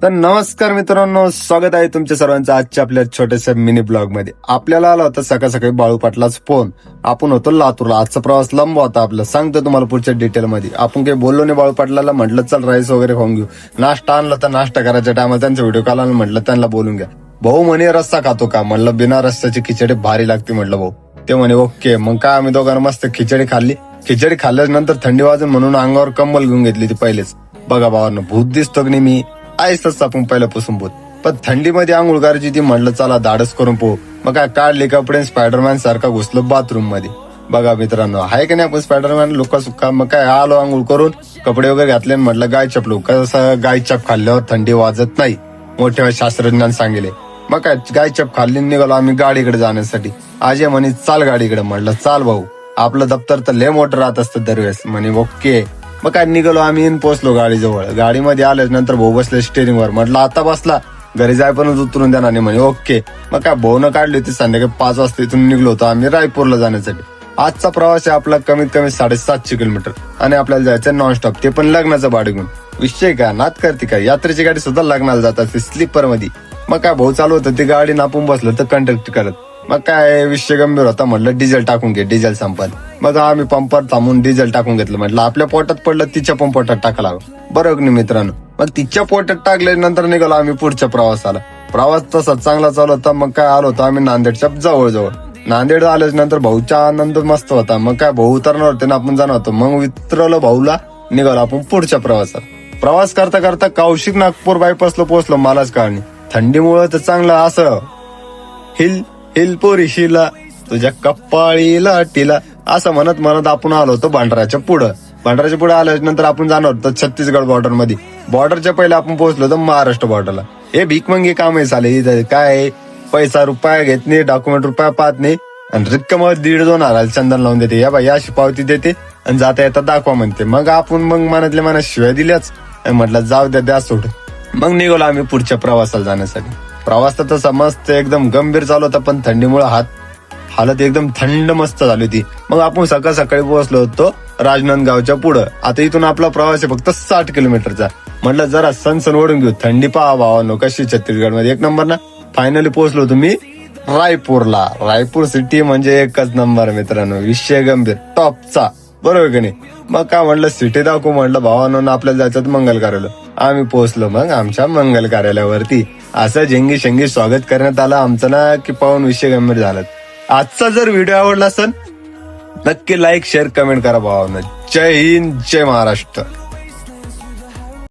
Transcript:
तर नमस्कार मित्रांनो, स्वागत आहे तुमच्या सर्वांचं आजच्या आपल्या छोट्याशा मिनी ब्लॉग मध्ये. आपल्याला आला होता सकाळ सकाळी बाळू पाटलाच फोन. आपण होतो लातूरला. आजचा प्रवास लंबा होता आपला, सांगतो तुम्हाला पुढच्या डिटेल मध्ये. आपण काही बोललो नाही बाळू पाटलाला, म्हटलं चल राईस वगैरे खाऊन घेऊ. नाश्ता आणला तर नाश्ता करायच्या टायमाला त्यांचा व्हिडिओ कॉल आला, म्हटलं त्यांना बोलून घ्या. भाऊ म्हणे रस्सा खातो का, म्हणलं बिना रस्त्याची खिचडी भारी लागते म्हटलं भाऊ. ते म्हणे ओके. मग काय आम्ही दोघांना मस्त खिचडी खाल्ली. खिचडी खाल्ल्यानंतर थंडी वाजून म्हणून अंगावर कंबल घेऊन घेतली ती पहिलेच. बघा भावांनो, भूत दिसतो की नाही मी, आईसच आपण पहिल्यापासून भूत. पण थंडीमध्ये आंघोळ करायची ती, म्हटलं चला धाडस करून पोहू. मग काय काढले कपडे, स्पायडरमॅन सारखा घुसलो बाथरूम मध्ये. बघा मित्रांनो, आहे की नाही आपण स्पायडरमॅन लोक सुक्का. मग काय आलो आंघोळ करून, कपडे वगैरे घातले, म्हटलं गाय चपलो. कसं गाय चप खाल्ल्यावर थंडी वाजत नाही, मोठ्या शास्त्रज्ञांनी सांगितले. मग काय गाय चप खाल्ली, निघालो आम्ही गाडीकडे जाण्यासाठी. आजे म्हणे चाल गाडीकडे, म्हटलं चाल भाऊ, आपलं दप्तर तर लय मोठं राहत असतं दरवेळेस. म्हणे ओके. मग काय निघालो आम्ही, पोहोचलो गाडीजवळ. गाडीमध्ये आल्याच नंतर भाऊ बसले स्टेरिंग वर. म्हटलं आता बसला, घरी जाय पण उतरून देणार नाही. म्हणे ओके. मग काय भाऊनं काढली होती. संध्याकाळी 5 वाजता इथून निघलो होतो आम्ही रायपूरला जाण्यासाठी. आजचा प्रवास आहे आपला कमीत कमी 750 किलोमीटर आणि आपल्याला जायचं नॉनस्टॉप, ते पण लग्नाचं भाडं घेऊन. विषय का नात करते का, यात्रेची गाडी सुद्धा लग्नाला जात असते स्लीपर मध्ये. मग काय भाऊ चालू होतं ती गाडी, नापून बसलं तर कंडक्ट करत. मग काय विषय गंभीर होता, म्हटलं डिझेल टाकून घे, डिझेल संपत. मग आम्ही पंपावर थांबून डिझेल टाकून घेतलं. म्हटलं आपल्या पोटात पडलं, तिच्या पण पोटात टाकायला बरोबर नाही मित्रांनो. मग तिच्या पोटात टाकल्यानंतर निघालो आम्ही पुढच्या प्रवासाला. प्रवास तसा चांगला चालू होता. मग काय आलो होतो आम्ही नांदेडच्या जवळ. नांदेड आल्याच नंतर भाऊचा आनंद मस्त होता. मग काय भाऊ उतरणार होते ना, आपण जाणार होतो. मग वितरवलं भाऊला, निघालो आपण पुढच्या प्रवासात. प्रवास करता करता कौशिक नागपूर बायपासला पोहोचलो. मलाच कळणी थंडीमुळे तर चांगलं असं हिल हिलपोरी शिला तुझ्या कपाळीला टिला असं म्हणत म्हणत आपण आलो होतो भांडाराच्या पुढं. भांडाराच्या पुढे आल्यानंतर आपण जाणार होतो छत्तीसगड बॉर्डर मध्ये. बॉर्डरच्या पहिले आपण पोहोचलो होतो महाराष्ट्र बॉर्डरला. हे भीकमंगी काम आहे चाले इथं. काय पैसा रुपया घेत नाही, डॉक्युमेंट रुपया पाहत नाही, आणि रिक्कम 1.5-2 हजार चंदन लावून देते. या बाई अशी पावती देते आणि जाता येता दाखवा म्हणते. मग आपण मग मनातल्या मनात शिवाय दिल्याच. म्हटलं जाऊ द्या सोड. मग निघालो आम्ही पुढच्या प्रवासाला जाण्यासाठी. प्रवास तर तसा मस्त एकदम गंभीर चालू होता, पण थंडीमुळे हालत एकदम थंड मस्त झाली होती. मग आपण सकाळ सकाळी पोहोचलो होतो राजनांदगावच्या पुढं. आता इथून आपला प्रवास आहे फक्त 60 किलोमीटरचा. म्हटलं जरा सण ओढून घेऊ, थंडी पहा भावानो कशी छत्तीसगड मध्ये एक नंबर ना. फायनली पोहोचलो होतो मी रायपूरला. रायपूर सिटी म्हणजे एकच नंबर मित्रांनो, विषय गंभीर टॉपचा, बरोबर की नाही. मग काय म्हटलं सिटी दाखवू, म्हटलं भावानो आपल्याला जायचं मंगल कार्यालय. आम्ही पोहोचलो मग आमच्या मंगल कार्यालयावरती. असं झेंगी शेंगी स्वागत करण्यात आलं आमचं ना, की पाहून विषय गंभीर झाला. आजचा जर व्हिडिओ आवडला असेल नक्की लाईक शेअर कमेंट करा भावानो. जय हिंद, जय महाराष्ट्र.